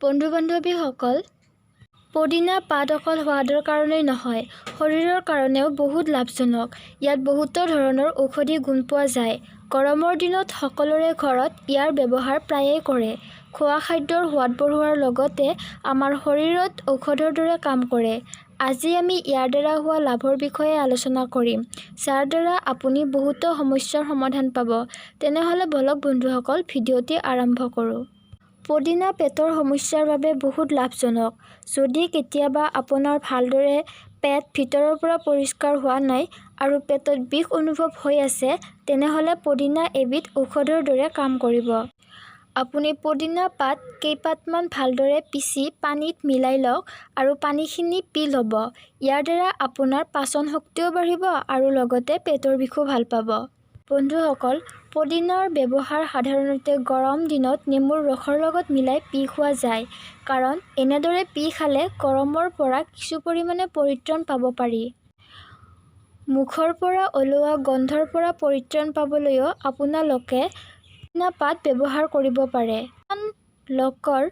বন্ধু-বান্ধৱীসকল, পদিনা পাত অকল সোৱাদৰ কাৰণেই নহয়, শৰীৰৰ কাৰণেও বহুত লাভজনক। ইয়াত বহুতো ধৰণৰ ঔষধি গুণ পোৱা যায়। গৰমৰ দিনত সকলোৰে ঘৰত ইয়াৰ ব্যৱহাৰ প্ৰায়ে কৰে। খোৱা খাদ্যৰ সোৱাদ বঢ়োৱাৰ লগতে আমাৰ শৰীৰত ঔষধৰ দৰে কাম কৰে। আজি আমি ইয়াৰ দ্বাৰা হোৱা লাভৰ বিষয়ে আলোচনা কৰিম, যাৰ দ্বাৰা আপুনি বহুতো সমস্যাৰ সমাধান পাব। তেনেহ'লে বলক বন্ধুসকল, ভিডিঅ'টি আৰম্ভ কৰোঁ। পদিনা পেটৰ সমস্যাৰ বাবে বহুত লাভজনক। যদি কেতিয়াবা আপোনাৰ ভালদৰে পেট ভিতৰৰ পৰা পৰিষ্কাৰ হোৱা নাই আৰু পেটত বিষ অনুভৱ হৈ আছে, তেনেহ'লে পদিনা এবিধ ঔষধৰ দৰে কাম কৰিব। আপুনি পদিনা পাত কেইপাতমান ভালদৰে পিচি পানীত মিলাই লওক আৰু পানীখিনি পি ল'ব। ইয়াৰ দ্বাৰা আপোনাৰ পাচন শক্তিও বাঢ়িব আৰু লগতে পেটৰ বিষো ভাল পাব। বন্ধুসকল, পদিনাৰ ব্যৱহাৰ সাধাৰণতে গৰম দিনত নেমুৰ ৰসৰ লগত মিলাই পি খোৱা যায়। কাৰণ এনেদৰে পি খালে গৰমৰ পৰা কিছু পৰিমাণে পৰিত্ৰাণ পাব পাৰি। মুখৰ পৰা ওলোৱা গোন্ধৰ পৰা পৰিত্ৰাণ পাবলৈও আপোনালোকে পদিনা পাত ব্যৱহাৰ কৰিব পাৰে। কিছুমান লোকৰ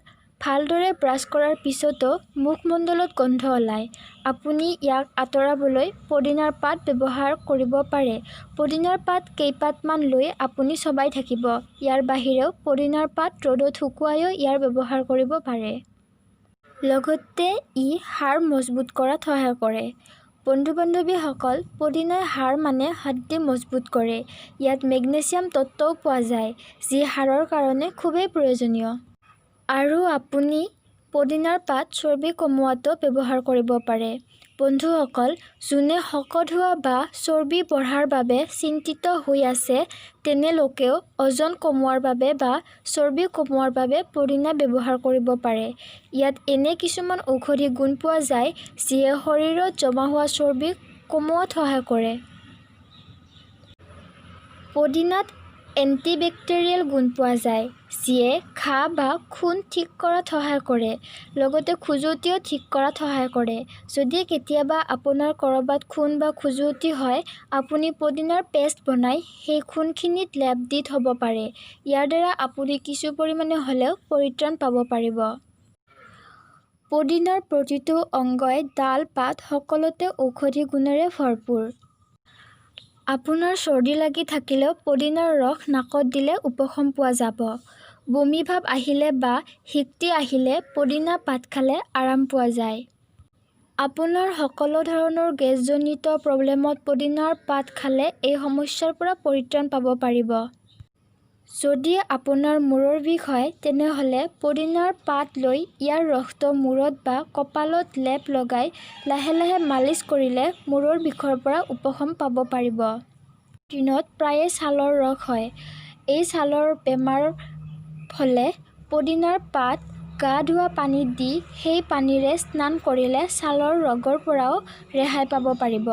ভালদৰে ব্ৰাছ কৰাৰ পিছতো মুখমণ্ডলত গোন্ধ ওলায়। আপুনি ইয়াক আঁতৰাবলৈ পদিনাৰ পাত ব্যৱহাৰ কৰিব পাৰে। পদিনাৰ পাত কেইপাতমান লৈ আপুনি চবাই থাকিব। ইয়াৰ বাহিৰেও পদিনাৰ পাত ৰ'দত শুকুৱাইও ইয়াৰ ব্যৱহাৰ কৰিব পাৰে। লগতে ই হাড় মজবুত কৰাত সহায় কৰে। বন্ধু-বান্ধৱীসকল, পদিনাই হাড় মানে হাড়দি মজবুত কৰে। ইয়াত মেগনেছিয়াম তত্ত্বও পোৱা যায়, যি হাড়ৰ কাৰণে খুবেই প্ৰয়োজনীয়। আৰু আপুনি পদিনাৰ পাত চৰ্বি কমোৱাতো ব্যৱহাৰ কৰিব পাৰে। বন্ধুসকল, যোনে শকত হোৱা বা চৰ্বি বঢ়াৰ বাবে চিন্তিত হৈ আছে, তেনে লোকেও ওজন কমোৱাৰ বাবে বা চৰ্বি কমোৱাৰ বাবে পদিনা ব্যৱহাৰ কৰিব পাৰে। ইয়াত এনে কিছুমান ঔষধি গুণ পোৱা যায়, যিয়ে শৰীৰত জমা হোৱা চৰ্বি কমোৱাত সহায় কৰে। পদিনাত এন্টিবেক্টেৰিয়েল গুণ পোৱা যায়, যিয়ে ঘাঁ বা খুন ঠিক কৰাত সহায় কৰে। লগতে খজুৱতিও ঠিক কৰাত সহায় কৰে। যদি কেতিয়াবা আপোনাৰ ক'ৰবাত খুন বা খজুৱতি হয়, আপুনি পদিনাৰ পেষ্ট বনাই সেই খুনখিনিত লেপ দি থ'ব পাৰে। ইয়াৰ দ্বাৰা আপুনি কিছু পৰিমাণে হ'লেও পৰিত্ৰাণ পাব পাৰিব। পদিনাৰ প্ৰতিটো অংগই ডাল পাত সকলোতে ঔষধি গুণেৰে ভৰপূৰ। আপোনাৰ চৰ্দি লাগি থাকিলেও পদিনাৰ ৰস নাকত দিলে উপশম পোৱা যাব। বমি ভাব আহিলে বা হিক্টি আহিলে পদিনা পাত খালে আৰাম পোৱা যায়। আপোনাৰ সকলো ধৰণৰ গেছজনিত প্ৰব্লেমত পদিনাৰ পাত খালে এই সমস্যাৰ পৰা পৰিত্ৰাণ পাব পাৰিব। যদি আপোনাৰ মূৰৰ বিষ হয়, তেনেহ'লে পদিনাৰ পাত লৈ ইয়াৰ ৰসটো মূৰত বা কঁপালত লেপ লগাই লাহে লাহে মালিচ কৰিলে মূৰৰ বিষৰ পৰা উপশম পাব পাৰিব। দিনত প্ৰায়ে ছালৰ ৰোগ হয়। এই ছালৰ বেমাৰ হ'লে পদিনাৰ পাত গা ধোৱা পানীত দি সেই পানীৰে স্নান কৰিলে ছালৰ ৰোগৰ পৰাও ৰেহাই পাব পাৰিব।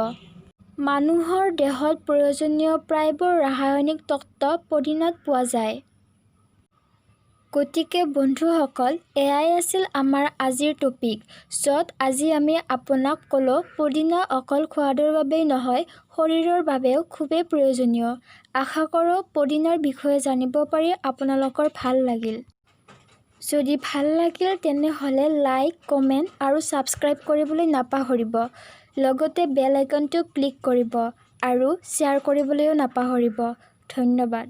মানুহৰ দেহত প্ৰয়োজনীয় প্ৰায়বোৰ ৰাসায়নিক তত্ত্ব পদিনাত পোৱা যায়। গতিকে বন্ধুসকল, এয়াই আছিল আমাৰ আজিৰ টপিক, য'ত আজি আমি আপোনাক ক'লো পদিনা অকল সোৱাদৰ বাবেই নহয়, শৰীৰৰ বাবেও খুবেই প্ৰয়োজনীয়। আশা কৰোঁ পদিনাৰ বিষয়ে জানিব পাৰি আপোনালোকৰ ভাল লাগিল। যদি ভাল লাগিল তেনেহ'লে লাইক, কমেণ্ট আৰু ছাবস্ক্ৰাইব কৰিবলৈ নাপাহৰিব। লগতে বেল আইকনটো ক্লিক কৰিব আৰু শ্বেয়াৰ কৰিবলৈও নাপাহৰিব। ধন্যবাদ।